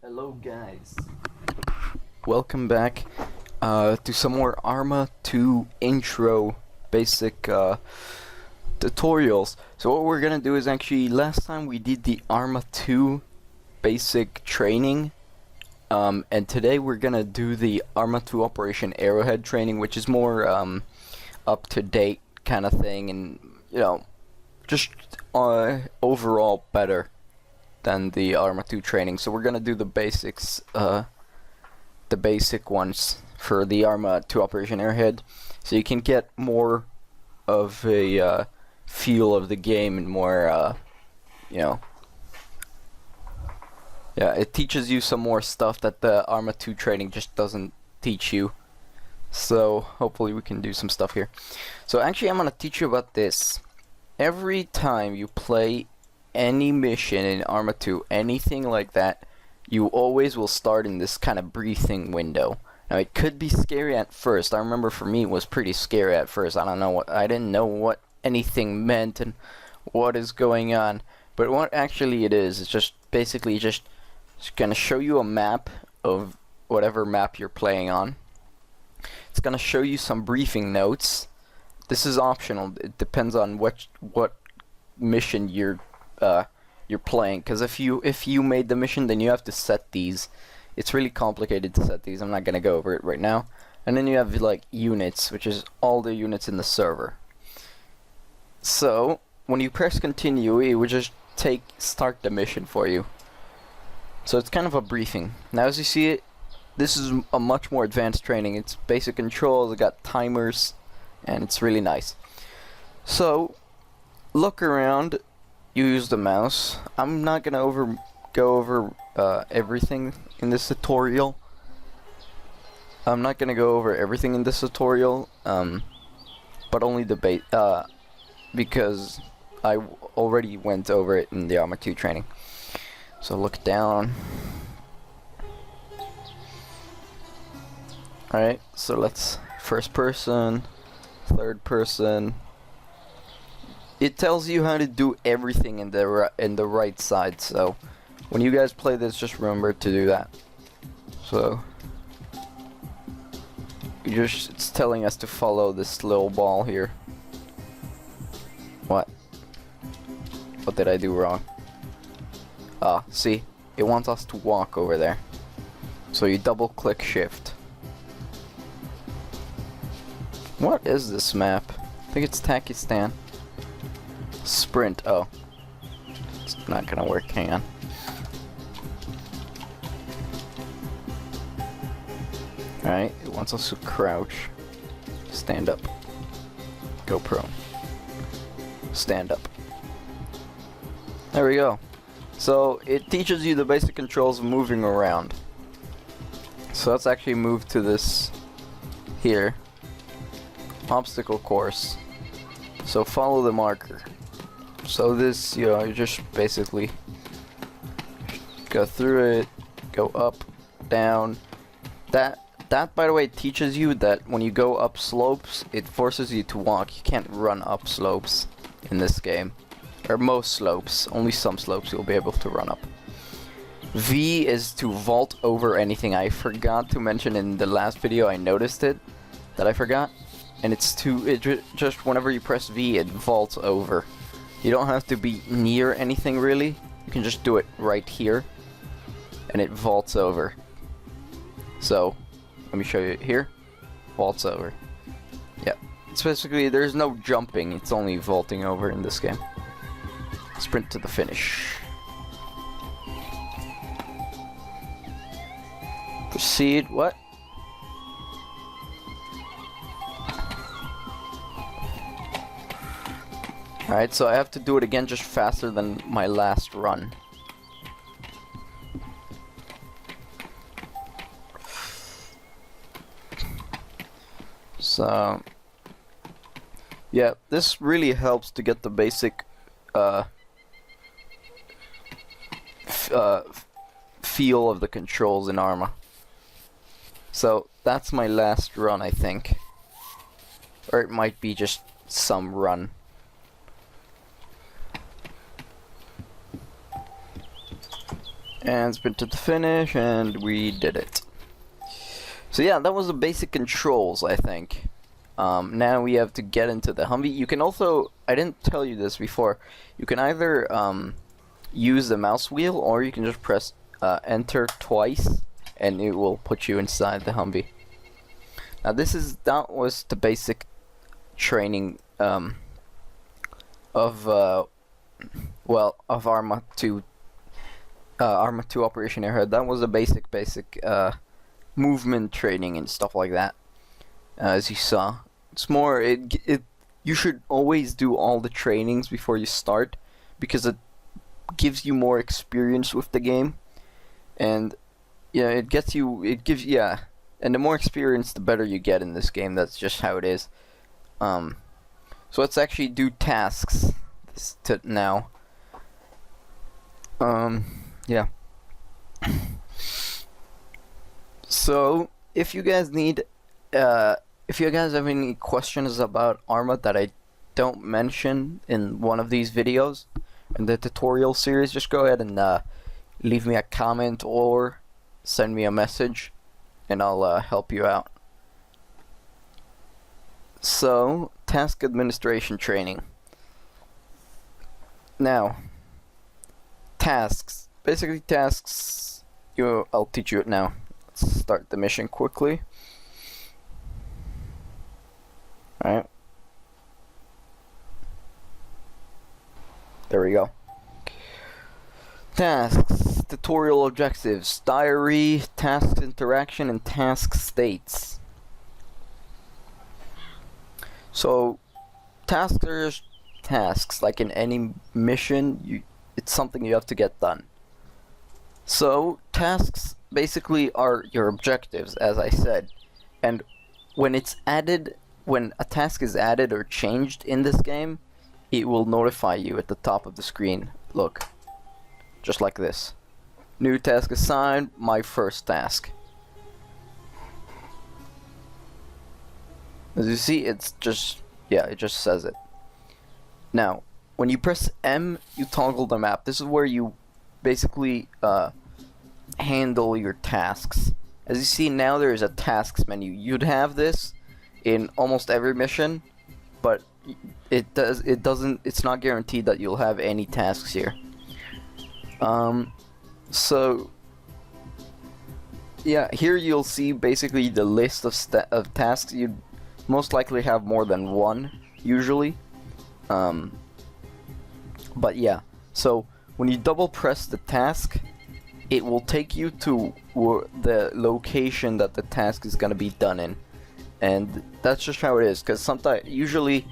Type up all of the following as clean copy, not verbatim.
Hello guys, welcome back to some more Arma 2 intro basic tutorials. So what we're gonna do is actually, last time we did the Arma 2 basic training, and today we're gonna do the Arma 2 Operation Arrowhead training, which is more up to date kind of thing, and you know, just overall better than the Arma 2 training. So we're gonna do the basics, the basic ones for the Arma 2 Operation Airhead, so you can get more of a feel of the game and more, you know, yeah, it teaches you some more stuff that the Arma 2 training just doesn't teach you. So hopefully we can do some stuff here. So actually I'm gonna teach you about this. Every time you play any mission in Arma 2, anything like that, you always will start in this kind of breathing window. Now it could be scary at first. I remember for me it was pretty scary at first. I didn't know what anything meant and what is going on. But what actually it is, it's just basically just it's gonna show you a map of whatever map you're playing on. It's gonna show you some briefing notes. This is optional. It depends on what mission you're playing, because if you made the mission, then you have to set these. It's really complicated to set these. I'm not gonna go over it right now. And then you have like units, which is all the units in the server. So when you press continue, it would just start the mission for you. So it's kind of a briefing. Now as you see it, this is a much more advanced training. It's basic controls, it got timers, and it's really nice. So look around. You use the mouse. I'm not gonna go over everything in this tutorial. But only the because I already went over it in the Arma 2 training. So look down. Alright, so let's first person, third person. It tells you how to do everything in the right side, so when you guys play this, just remember to do that. So it's telling us to follow this little ball here. What did I do wrong? See, it wants us to walk over there. So you double click shift. What is this map? I think it's Takistan. Sprint. Oh, it's not gonna work. Hang on. Alright, it wants us to crouch, stand up, go prone, stand up. There we go. So it teaches you the basic controls of moving around. So let's actually move to this here. Obstacle course. So follow the marker. So this, you know, you just basically go through it, go up, down. That by the way teaches you that when you go up slopes, it forces you to walk. You can't run up slopes in this game. Or most slopes. Only some slopes you'll be able to run up. V is to vault over anything. I forgot to mention in the last video, I noticed it, that I forgot. And it's just whenever you press V, it vaults over. You don't have to be near anything really. You can just do it right here, and it vaults over. So, let me show you here. Vaults over. Yeah. It's basically, there's no jumping. It's only vaulting over in this game. Sprint to the finish. Proceed. What? Alright, so I have to do it again just faster than my last run. So yeah, this really helps to get the basic feel of the controls in Arma. So that's my last run, I think. Or it might be just some run. And sprint to the finish, and we did it. So yeah, that was the basic controls, I think. Now we have to get into the Humvee. You can also, I didn't tell you this before, you can either use the mouse wheel, or you can just press enter twice, and it will put you inside the Humvee. Now that was the basic training of Arma 2. Arma 2 Operation Airhead. That was a basic movement training and stuff like that. As you saw, it's more. You should always do all the trainings before you start, because it gives you more experience with the game, and yeah, it gives yeah. And the more experience, the better you get in this game. That's just how it is. So let's actually do tasks now. Yeah. So if you guys have any questions about Arma that I don't mention in one of these videos in the tutorial series, just go ahead and leave me a comment or send me a message, and I'll help you out. So, task administration training. Now, tasks. Basically tasks, I'll teach you it now. Let's start the mission quickly. Alright. There we go. Tasks, tutorial objectives, diary, tasks interaction, and task states. So, tasks are just tasks. Like in any mission, it's something you have to get done. So, tasks basically are your objectives, as I said. And when a task is added or changed in this game, it will notify you at the top of the screen. Look. Just like this. New task assigned, my first task. As you see, it just says it. Now, when you press M, you toggle the map. This is where you basically handle your tasks. As you see now, there is a tasks menu. You'd have this in almost every mission, but it's not guaranteed that you'll have any tasks here. So yeah, here you'll see basically the list of tasks. You'd most likely have more than one usually. But yeah, so when you double press the task, it will take you to the location that the task is gonna be done in, and that's just how it is. Because usually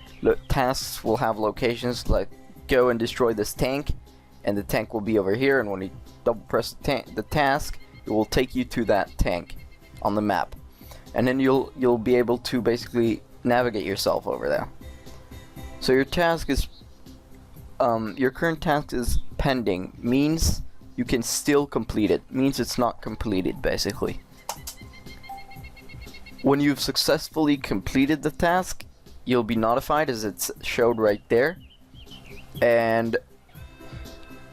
tasks will have locations like go and destroy this tank, and the tank will be over here. And when you double press the task, it will take you to that tank on the map, and then you'll be able to basically navigate yourself over there. So your task is your current task is pending, means you can still complete it, means it's not completed basically. When you've successfully completed the task, you'll be notified, as it's showed right there, and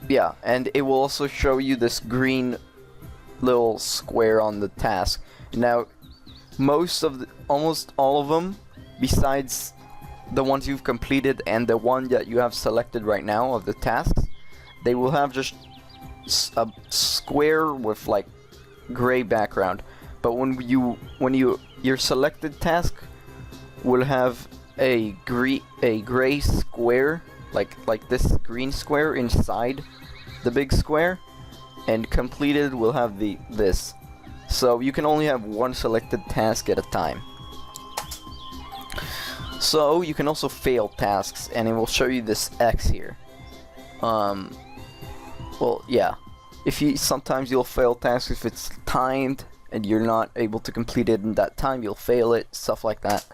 yeah, and it will also show you this green little square on the task. Now, almost all of them, besides the ones you've completed and the one that you have selected right now of the tasks, they will have just a square with like gray background. But your selected task will have a gray square, like this green square inside the big square, and completed will have this. So you can only have one selected task at a time. So you can also fail tasks, and it will show you this X here. Well, yeah. Sometimes you'll fail tasks if it's timed and you're not able to complete it in that time. You'll fail it, stuff like that.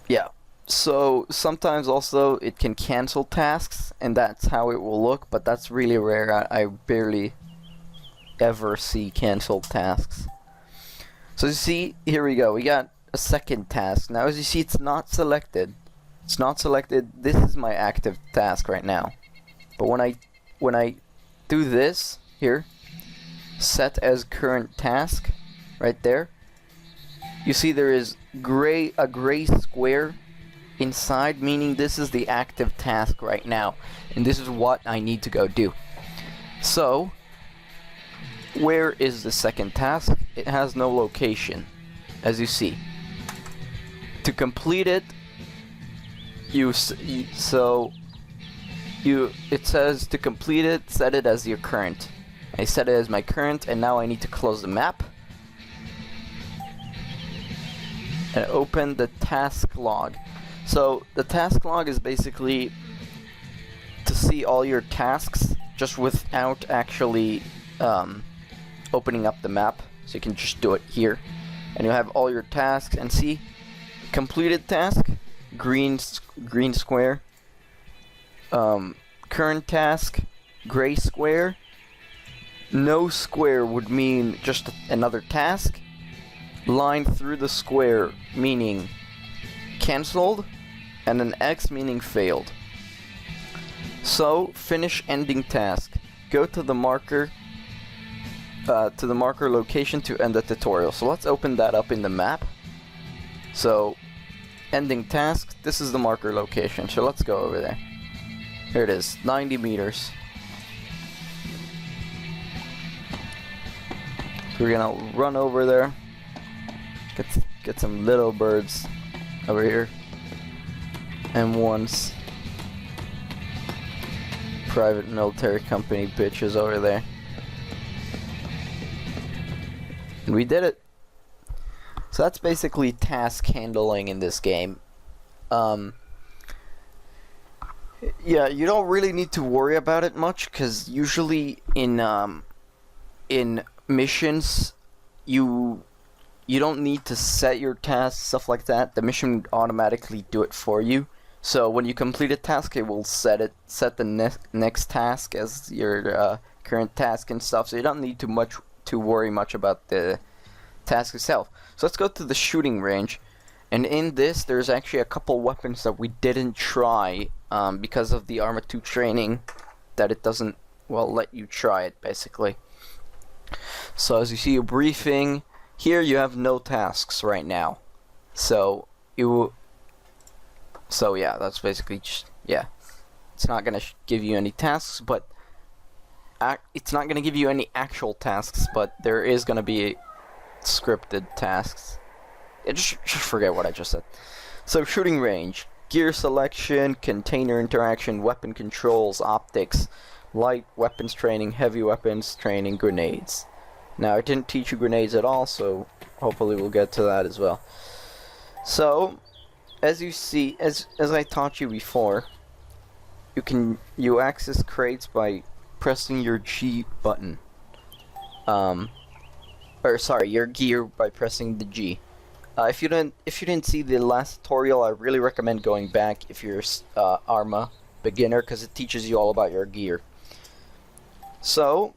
Yeah. So sometimes also it can cancel tasks, and that's how it will look. But that's really rare. I barely ever see canceled tasks. So you see, here we go. We got a second task. Now as you see, it's not selected. It's not selected. This is my active task right now. But when I do this here, set as current task, right there, you see there is a gray square inside, meaning this is the active task right now, and this is what I need to go do. So where is the second task? It has no location, as you see. To complete it, it says to complete it, set it as your current. I set it as my current, and now I need to close the map and open the task log. So the task log is basically to see all your tasks just without actually opening up the map. So you can just do it here, and you'll have all your tasks, and see, completed task, green square, current task, gray square, no square would mean just another task, line through the square meaning cancelled, and an X meaning failed. So finish ending task, go to the marker location to end the tutorial. So let's open that up in the map. So ending task, this is the marker location, so let's go over there. Here it is, 90 meters. So we're gonna run over there, get some little birds over here, and once private military company bitches over there. And we did it. So that's basically task handling in this game. Yeah, you don't really need to worry about it much, because usually in missions you don't need to set your tasks, stuff like that. The mission would automatically do it for you. So when you complete a task, it will set the next task as your current task and stuff. So you don't need to worry much about the task itself. So let's go to the shooting range, and in this there's actually a couple weapons that we didn't try because of the Arma 2 training, that it doesn't let you try it basically. So as you see a briefing here, you have no tasks right now. So yeah, that's basically just, yeah, it's not gonna give you any tasks, but it's not gonna give you any actual tasks, but there is gonna be scripted tasks. Yeah, just forget what I just said. So shooting range, gear selection, container interaction, weapon controls, optics, light weapons training, heavy weapons training, grenades. Now I didn't teach you grenades at all, so hopefully we'll get to that as well. So as you see, as I taught you before, you access crates by pressing your G button. Or sorry, your gear by pressing the G. If you didn't see the last tutorial, I really recommend going back if you're Arma beginner, because it teaches you all about your gear. So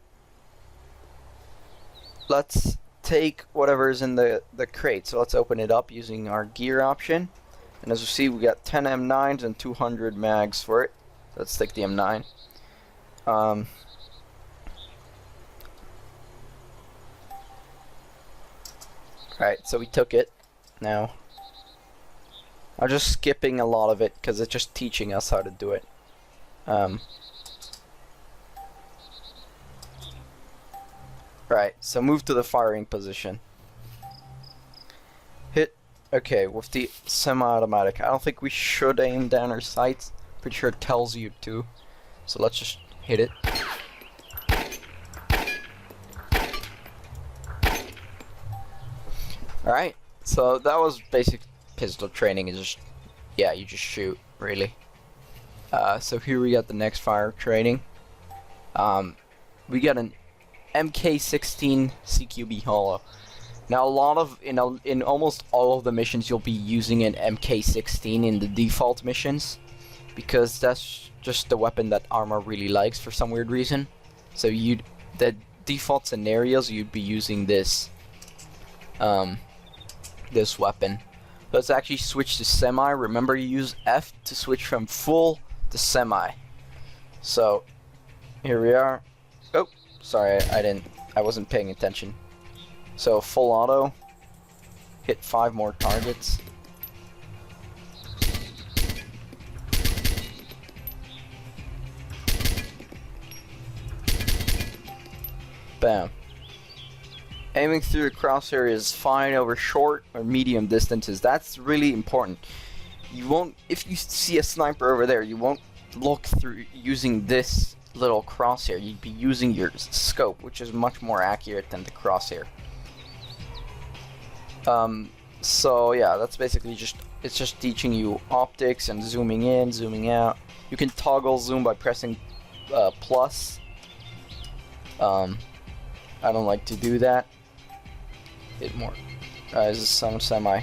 let's take whatever's in the crate. So let's open it up using our gear option. And as you see, we got 10 M9s and 200 mags for it. Let's take the M9. Alright, so we took it. Now I'm just skipping a lot of it because it's just teaching us how to do it. Right, so move to the firing position. Hit, okay, with the semi-automatic. I don't think we should aim down our sights. Pretty sure it tells you to. So let's just hit it. Alright, so that was basic pistol training. Is just, yeah, you just shoot, really. So here we got the next fire training. We got an MK16 CQB Holo. Now in almost all of the missions you'll be using an MK16 in the default missions, because that's just the weapon that Arma really likes for some weird reason. So the default scenarios you'd be using this this weapon. Let's actually switch to semi. Remember, you use F to switch from full to semi. So here we are. Oh, sorry, I wasn't paying attention. So full auto, hit 5 more targets. Bam. Aiming through the crosshair is fine over short or medium distances. That's really important. You won't, if you see a sniper over there, you won't look through using this little crosshair. You'd be using your scope, which is much more accurate than the crosshair. So yeah, that's basically it's just teaching you optics and zooming in, zooming out. You can toggle zoom by pressing plus. I don't like to do that. Hit more. This is some semi.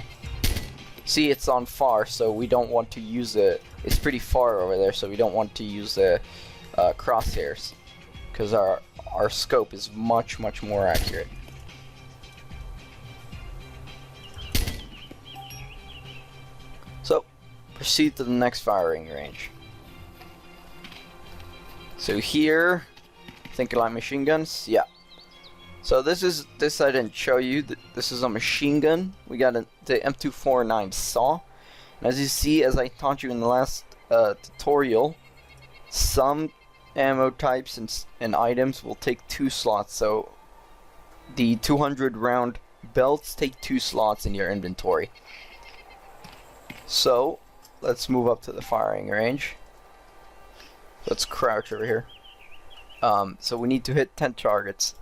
See, it's on far, so we don't want to use it's pretty far over there, so we don't want to use the crosshairs, because our scope is much more accurate. So, proceed to the next firing range. So here, think like machine guns, yeah. So this I didn't show you. This is a machine gun. We got the M249 saw. And as you see, as I taught you in the last tutorial, some ammo types and items will take 2 slots. So the 200 round belts take 2 slots in your inventory. So let's move up to the firing range. Let's crouch over here. So we need to hit 10 targets.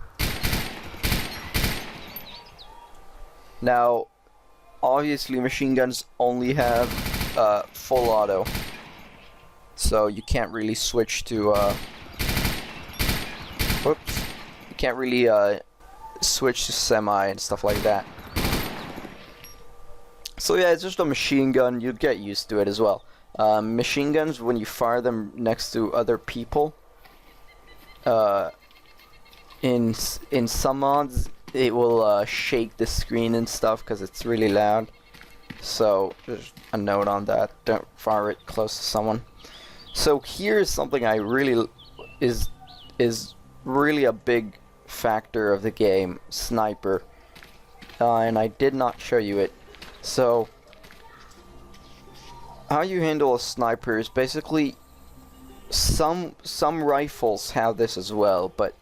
Now, obviously machine guns only have full auto, so you can't really switch to whoops, you can't really switch to semi and stuff like that. So yeah, it's just a machine gun. You'd get used to it as well. Machine guns, when you fire them next to other people, in some mods, it will shake the screen and stuff because it's really loud. So there's a note on that. Don't fire it close to someone. So here's something I really is really a big factor of the game: sniper. And I did not show you it. So how you handle a sniper is basically some rifles have this as well, but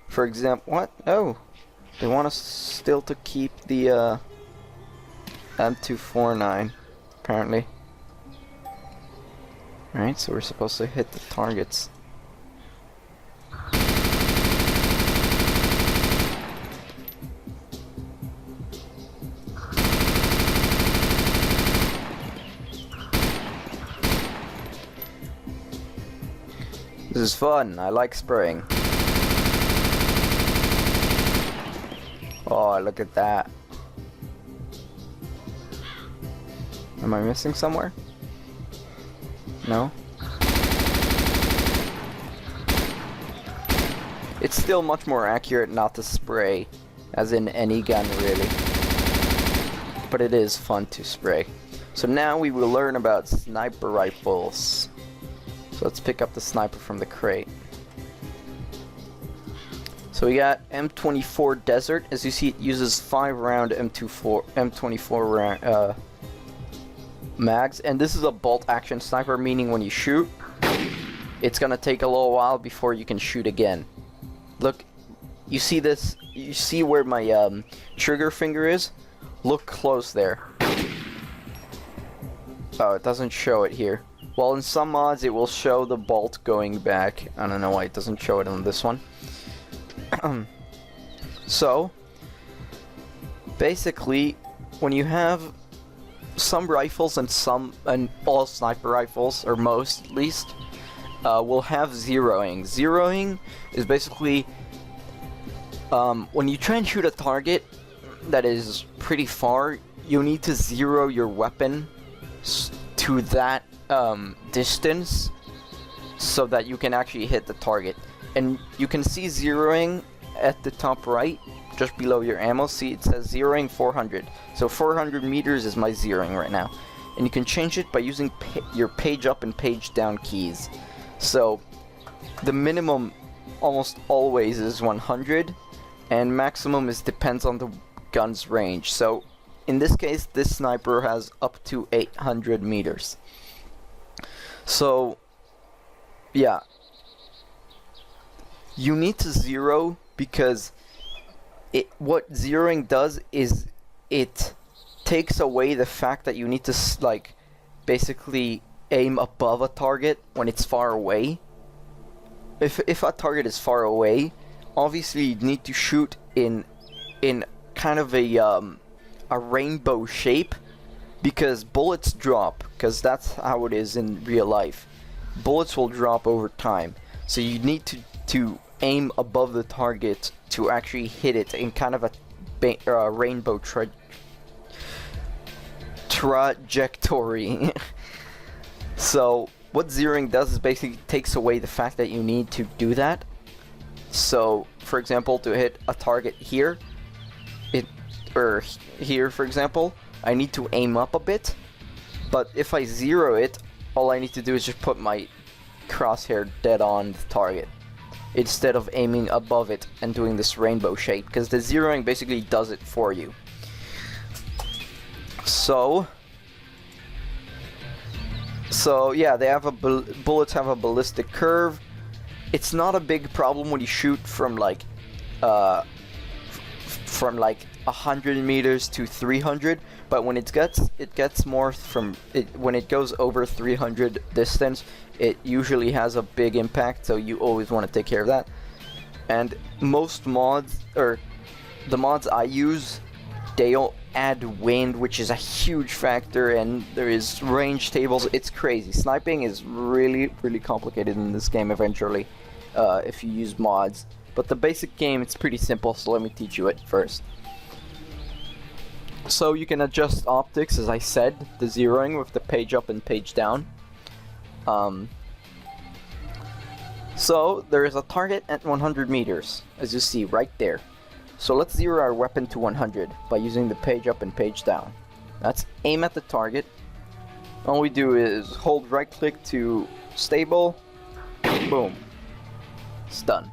for example, what? Oh. They want us still to keep the M249, apparently. Alright, so we're supposed to hit the targets. This is fun. I like spraying. Oh, look at that. Am I missing somewhere? No? It's still much more accurate not to spray, as in any gun really. But it is fun to spray. So now we will learn about sniper rifles. So let's pick up the sniper from the crate. So we got M24 Desert. As you see, it uses 5-round M24 round, mags, and this is a bolt action sniper, meaning when you shoot, it's gonna take a little while before you can shoot again. Look, you see this? You see where my trigger finger is? Look close there. Oh, it doesn't show it here. Well, in some mods, it will show the bolt going back. I don't know why it doesn't show it on this one. So, basically, when you have some rifles and all sniper rifles, or most at least, will have zeroing. Zeroing is basically when you try and shoot a target that is pretty far, you need to zero your weapon to that distance so that you can actually hit the target. And you can see zeroing at the top right, just below your ammo. See, it says zeroing 400. So 400 meters is my zeroing right now. And you can change it by using your page up and page down keys. So the minimum almost always is 100, and maximum is depends on the gun's range. So in this case, this sniper has up to 800 meters. So yeah, you need to zero, because what zeroing does is it takes away the fact that you need to like basically aim above a target when it's far away. If a target is far away, obviously you need to shoot in kind of a rainbow shape, because bullets drop, because that's how it is in real life. Bullets will drop over time, so you need to aim above the target to actually hit it in kind of a rainbow trajectory. So what zeroing does is basically takes away the fact that you need to do that. So for example, to hit a target here, or here for example, I need to aim up a bit, but if I zero it, all I need to do is just put my crosshair dead on the target, instead of aiming above it and doing this rainbow shape, because the zeroing basically does it for you. So yeah, they have bullets have a ballistic curve. It's not a big problem when you shoot from like 100 meters to 300, but when it gets more from it, when it goes over 300 distance, it usually has a big impact, so you always want to take care of that. And most mods, or the mods I use, they'll add wind, which is a huge factor, and there is range tables. It's crazy. Sniping is really complicated in this game eventually, if you use mods. But the basic game, it's pretty simple, so let me teach you it first. So you can adjust optics, as I said, the zeroing with the page up and page down. So there is a target at 100 meters, as you see right there. So let's zero our weapon to 100 by using the page up and page down. Let's aim at the target. All we do is hold right click to stable, boom, it's done.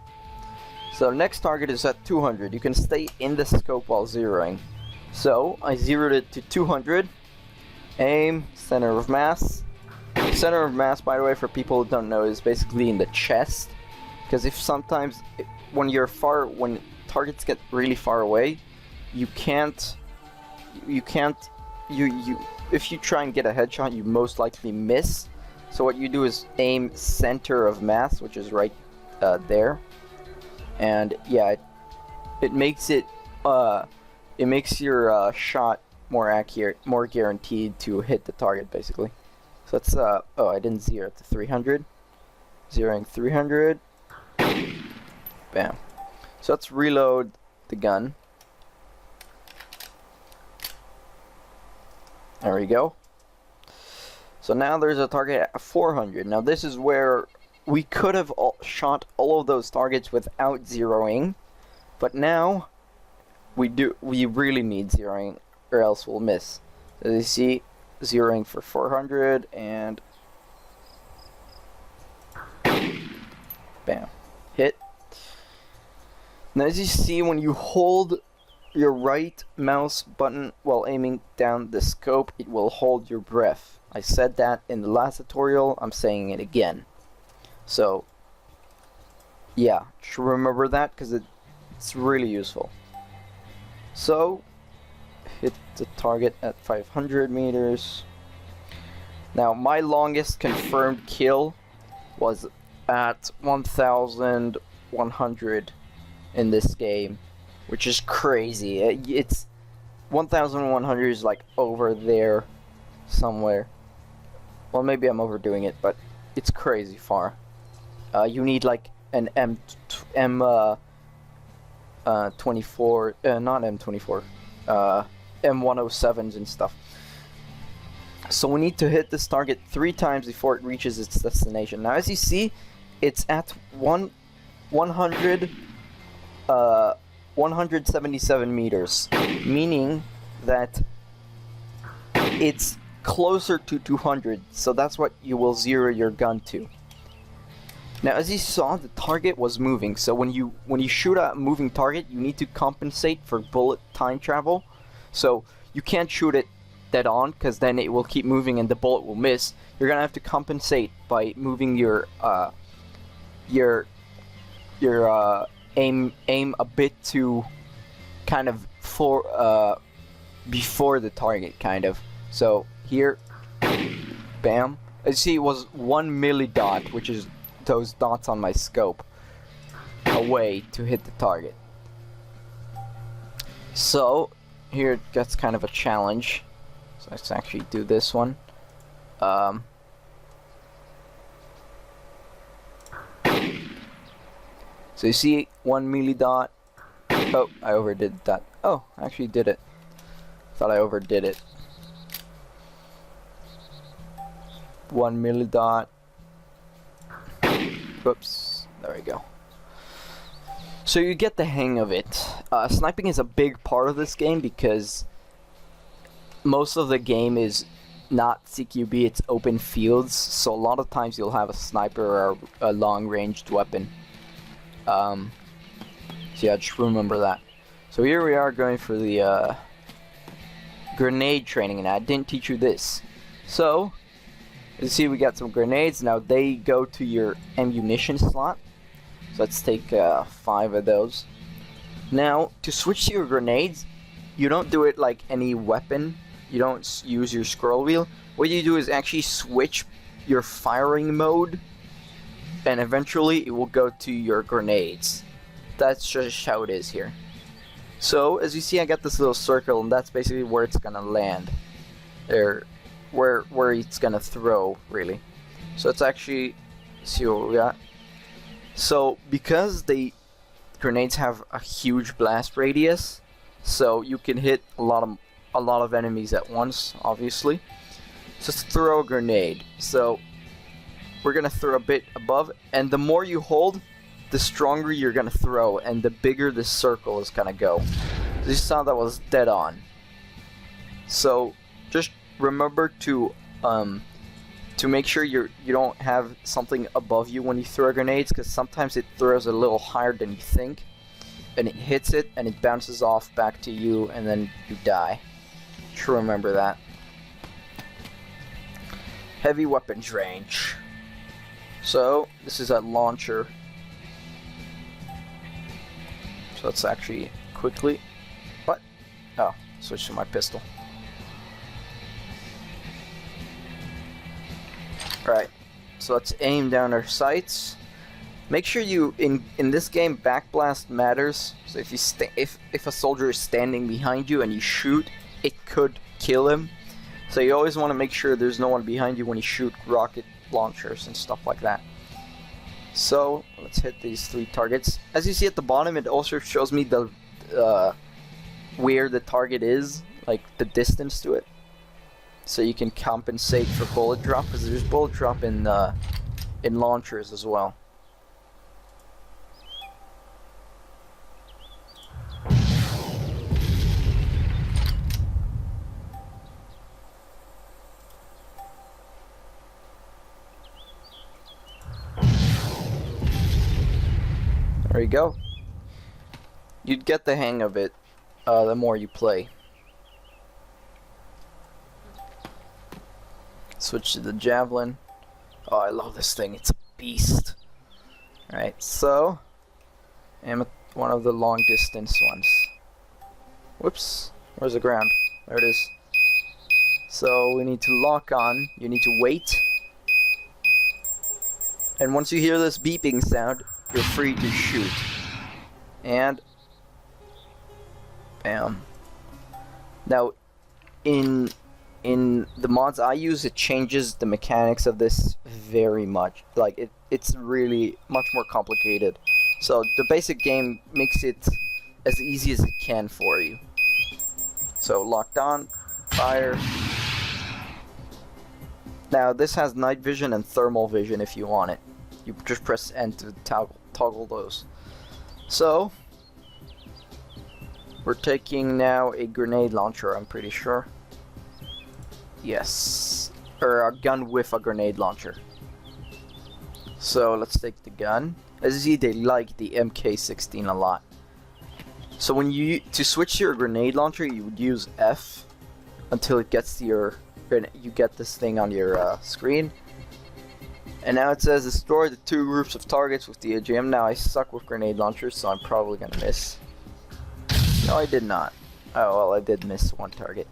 So next target is at 200. You can stay in the scope while zeroing. So I zeroed it to 200, aim, center of mass. Center of mass, by the way, for people who don't know, is basically in the chest, because if sometimes when targets get really far away, if you try and get a headshot, you most likely miss. So what you do is aim center of mass, which is right there, and yeah, it makes your shot more accurate, more guaranteed to hit the target, basically. So let's oh, I didn't zero it to 300. Zeroing 300. Bam. So let's reload the gun. There we go. So now there's a target at 400. Now this is where we could have shot all of those targets without zeroing, but now we really need zeroing, or else we'll miss. As you see, zeroing for 400, and bam, hit. Now as you see, when you hold your right mouse button while aiming down the scope, it will hold your breath. I said that in the last tutorial, I'm saying it again. So yeah, just remember that, because it's really useful. So hit the target at 500 meters. Now my longest confirmed kill was at 1100 in this game, which is crazy. It's 1100 is like over there somewhere. Well, maybe I'm overdoing it, but it's crazy far. You need like an M24, not M24, M107s and stuff. So we need to hit this target 3 times before it reaches its destination. Now as you see, it's at 177 meters, meaning that it's closer to 200, so that's what you will zero your gun to. Now, as you saw, the target was moving. So when you shoot a moving target, you need to compensate for bullet time travel. So you can't shoot it dead on, because then it will keep moving and the bullet will miss. You're gonna have to compensate by moving your aim a bit to kind of before the target, kind of. So here, bam. As you see, it was 1 millidot, which is those dots on my scope, away to hit the target. So here it gets kind of a challenge. So let's actually do this one. So you see 1 millidot. Oh, I overdid that. Oh, I actually did it. Thought I overdid it. 1 millidot. Whoops. There we go. So you get the hang of it. Sniping is a big part of this game because most of the game is not CQB, it's open fields. So a lot of times you'll have a sniper or a long-ranged weapon. So yeah, just remember that. So here we are going for the grenade training, and I didn't teach you this. So you see we got some grenades. Now they go to your ammunition slot. So let's take 5 of those. Now to switch to your grenades, you don't do it like any weapon. You don't use your scroll wheel. What you do is actually switch your firing mode, and eventually it will go to your grenades. That's just how it is here. So as you see, I got this little circle, and that's basically where it's gonna land. There, where it's gonna throw, really. So it's actually, see what we got. So because the grenades have a huge blast radius, so you can hit a lot of enemies at once, obviously. So let's throw a grenade. So we're gonna throw a bit above, and the more you hold, the stronger you're gonna throw, and the bigger the circle is gonna go. So you saw that was dead on. So just remember to make sure you don't have something above you when you throw grenades, because sometimes it throws a little higher than you think, and it hits it and it bounces off back to you, and then you die. Just remember that. Heavy weapons range. So this is a launcher. So let's actually quickly. What? Oh, switch to my pistol. Alright, so let's aim down our sights. Make sure you, in this game, backblast matters. So if you if a soldier is standing behind you and you shoot, it could kill him. So you always want to make sure there's no one behind you when you shoot rocket launchers and stuff like that. So let's hit these 3 targets. As you see at the bottom, it also shows me the where the target is, like the distance to it. So you can compensate for bullet drop, because there's bullet drop in launchers as well. There you go. You'd get the hang of it the more you play. Switch to the javelin. Oh, I love this thing. It's a beast. Alright, so I'm at one of the long distance ones. Whoops. Where's the ground? There it is. So we need to lock on. You need to wait. And once you hear this beeping sound, you're free to shoot. And bam. Now in the mods I use, it changes the mechanics of this very much. Like it's really much more complicated. So the basic game makes it as easy as it can for you. So locked on, fire. Now this has night vision and thermal vision if you want it. You just press N to toggle those. So we're taking now a grenade launcher, I'm pretty sure. Yes, or a gun with a grenade launcher. So let's take the gun. As you see, they like the MK16 a lot. So when to switch to your grenade launcher, you would use F until it gets to you get this thing on your screen. And now it says destroy the 2 groups of targets with the AGM. Now I suck with grenade launchers, so I'm probably gonna miss. No, I did not. Oh well, I did miss 1 target.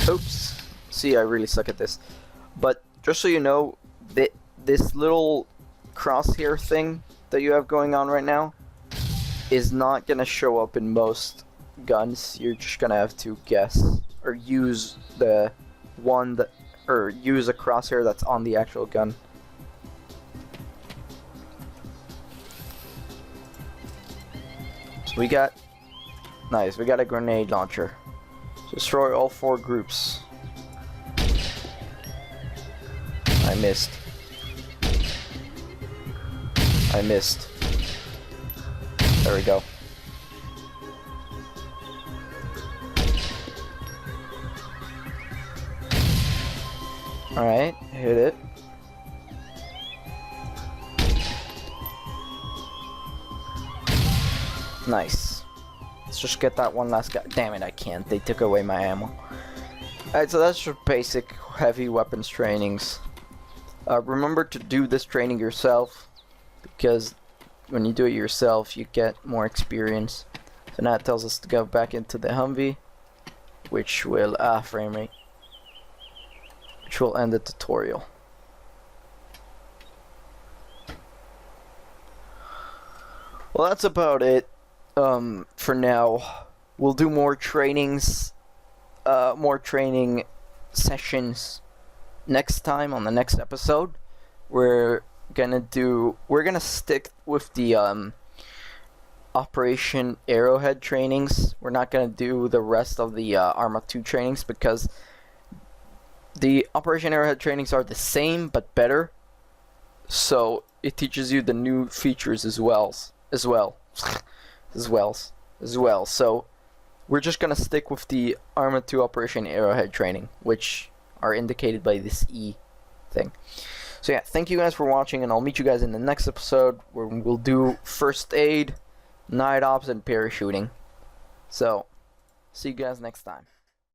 Oops. See, I really suck at this. But just so you know, this little crosshair thing that you have going on right now is not gonna show up in most guns. You're just gonna have to guess or use the one that, or use a crosshair that's on the actual gun. So we got nice. We got a grenade launcher. Destroy all 4 groups. I missed. I missed. There we go. Alright, hit it. Nice. Let's just get that one last guy. Damn it, I can't. They took away my ammo. Alright, so that's your basic heavy weapons trainings. Remember to do this training yourself, because when you do it yourself, you get more experience. So now it tells us to go back into the Humvee, which will, frame rate, which will end the tutorial. Well, that's about it. For now, we'll do more trainings, more training sessions next time on the next episode. We're gonna stick with the Operation Arrowhead trainings. We're not gonna do the rest of the Arma 2 trainings because the Operation Arrowhead trainings are the same but better. So it teaches you the new features as well. So we're just gonna stick with the Arma 2 Operation Arrowhead training, which are indicated by this E thing. So yeah, thank you guys for watching, and I'll meet you guys in the next episode where we'll do first aid, night ops, and parachuting. So, see you guys next time.